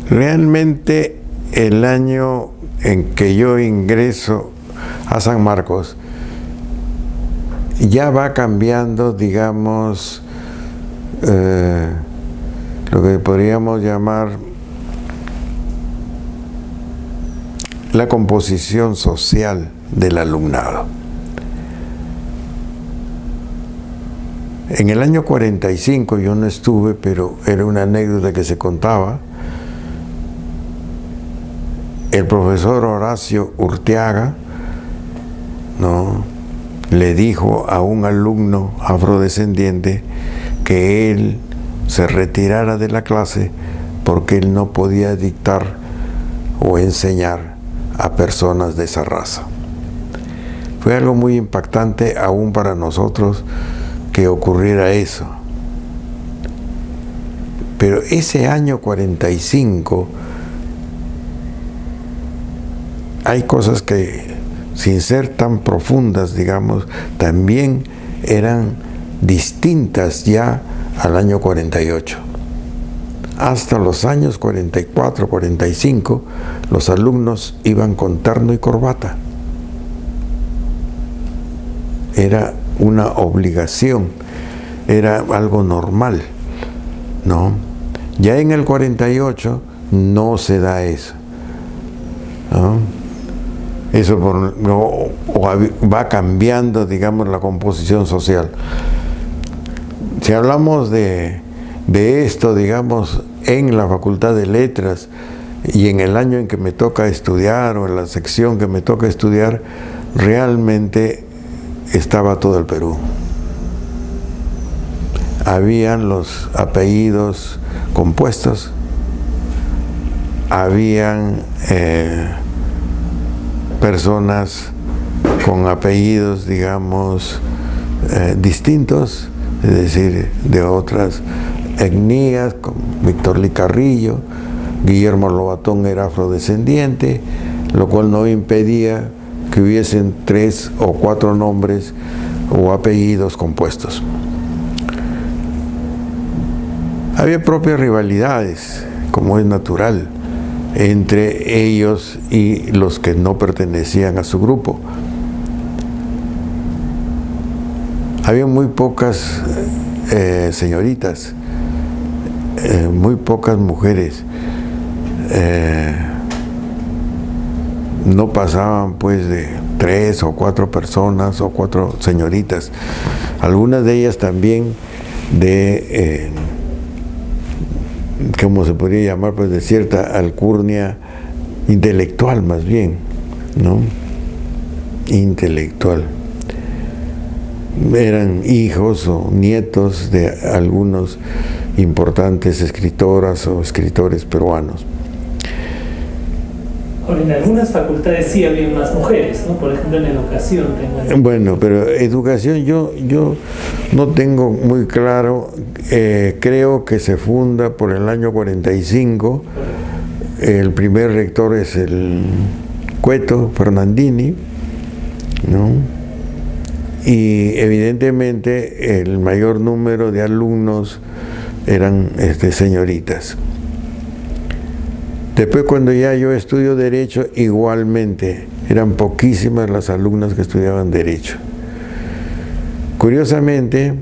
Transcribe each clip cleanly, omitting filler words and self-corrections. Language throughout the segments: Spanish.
Realmente el año en que yo ingreso a San Marcos ya va cambiando, digamos, lo que podríamos llamar la composición social del alumnado. En el año 45 yo no estuve, pero era una anécdota que se contaba. El profesor Horacio Urteaga, ¿no?, le dijo a un alumno afrodescendiente que él se retirara de la clase porque él no podía dictar o enseñar a personas de esa raza. Fue algo muy impactante aún para nosotros que ocurriera eso. Pero ese año 45 hay cosas que, sin ser tan profundas, digamos, también eran distintas ya al año 48. Hasta los años 44, 45, los alumnos iban con terno y corbata. Era una obligación, era algo normal, ¿no? Ya en el 48 no se da eso, ¿no? Eso va cambiando, digamos, la composición social. Si hablamos de esto, digamos, en la Facultad de Letras y en el año en que me toca estudiar o en la sección que me toca estudiar, realmente estaba todo el Perú. Habían los apellidos compuestos, habían personas con apellidos, digamos, distintos, es decir, de otras etnias, como Víctor Licarrillo. Guillermo Lobatón era afrodescendiente, lo cual no impedía que hubiesen 3 o 4 nombres o apellidos compuestos. Había propias rivalidades, como es natural, entre ellos y los que no pertenecían a su grupo. Había muy pocas señoritas, muy pocas mujeres. No pasaban pues de 3 o 4 personas o 4 señoritas. Algunas de ellas también de ¿cómo se podría llamar? Pues de cierta alcurnia intelectual, más bien, ¿no? Intelectual. Eran hijos o nietos de algunos importantes escritoras o escritores peruanos. Ahora, en algunas facultades sí había más mujeres, ¿no? Por ejemplo, en educación. Bueno, pero educación yo no tengo muy claro. Creo que se funda por el año 45. El primer rector es el Cueto Fernandini, ¿no? Y evidentemente el mayor número de alumnos eran señoritas. Después, cuando ya yo estudio Derecho, igualmente eran poquísimas las alumnas que estudiaban Derecho. Curiosamente,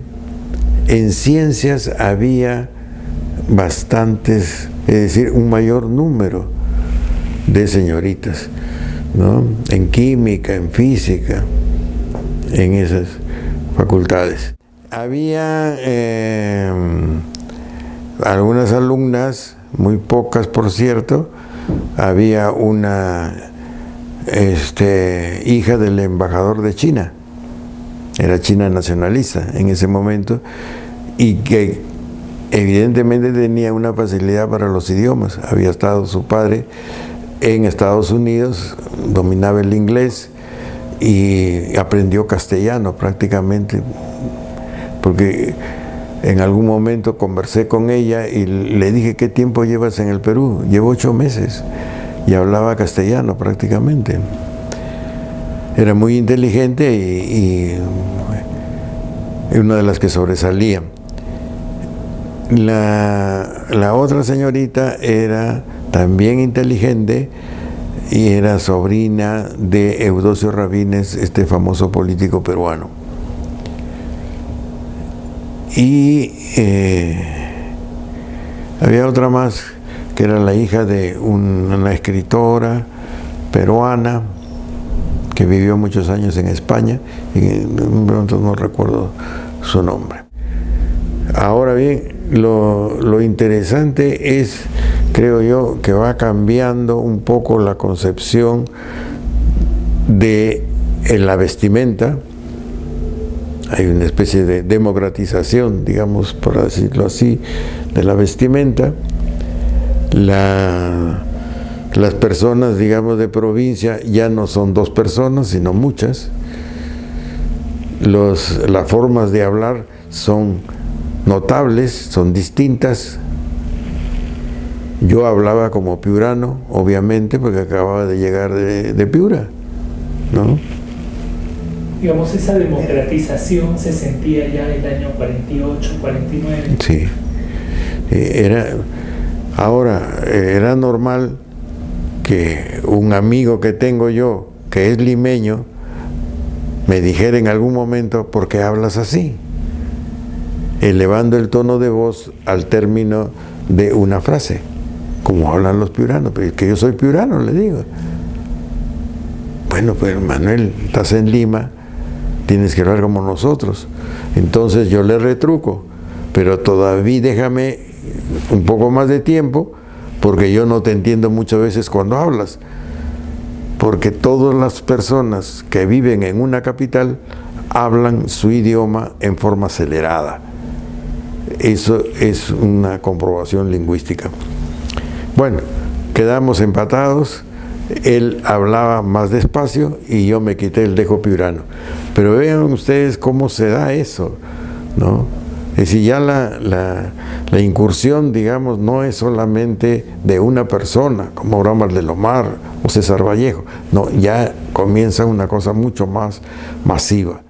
en Ciencias había bastantes, es decir, un mayor número de señoritas, ¿no? En Química, en Física, en esas facultades. Había algunas alumnas, muy pocas por cierto. Había una hija del embajador de China, era china nacionalista en ese momento, y que evidentemente tenía una facilidad para los idiomas. Había estado su padre en Estados Unidos, dominaba el inglés y aprendió castellano prácticamente, porque en algún momento conversé con ella y le dije: ¿qué tiempo llevas en el Perú? Llevo 8 meses, y hablaba castellano prácticamente. Era muy inteligente y una de las que sobresalía. La otra señorita era también inteligente y era sobrina de Eudosio Rabines, este famoso político peruano. Y había otra más que era la hija de una escritora peruana que vivió muchos años en España y pronto no recuerdo su nombre. Ahora bien, lo interesante es, creo yo, que va cambiando un poco la concepción de la vestimenta. Hay una especie de democratización, digamos, por decirlo así, de la vestimenta. Las personas, digamos, de provincia ya no son dos personas, sino muchas. Las formas de hablar son notables, son distintas. Yo hablaba como piurano, obviamente, porque acababa de llegar de Piura, ¿no? Digamos, esa democratización se sentía ya en el año 48, 49. Sí. Era normal que un amigo que tengo yo, que es limeño, me dijera en algún momento, ¿por qué hablas así? Elevando el tono de voz al término de una frase, como hablan los piuranos, pero es que yo soy piurano, le digo. Bueno, pues Manuel, estás en Lima, tienes que hablar como nosotros. Entonces yo le retruco, pero todavía déjame un poco más de tiempo, porque yo no te entiendo muchas veces cuando hablas, porque todas las personas que viven en una capital hablan su idioma en forma acelerada. Eso es una comprobación lingüística. Bueno, quedamos empatados. Él hablaba más despacio y yo me quité el dejo piurano. Pero vean ustedes cómo se da eso, ¿no? Es decir, ya la incursión, digamos, no es solamente de una persona, como Abraham Valdelomar o César Vallejo. No, ya comienza una cosa mucho más masiva.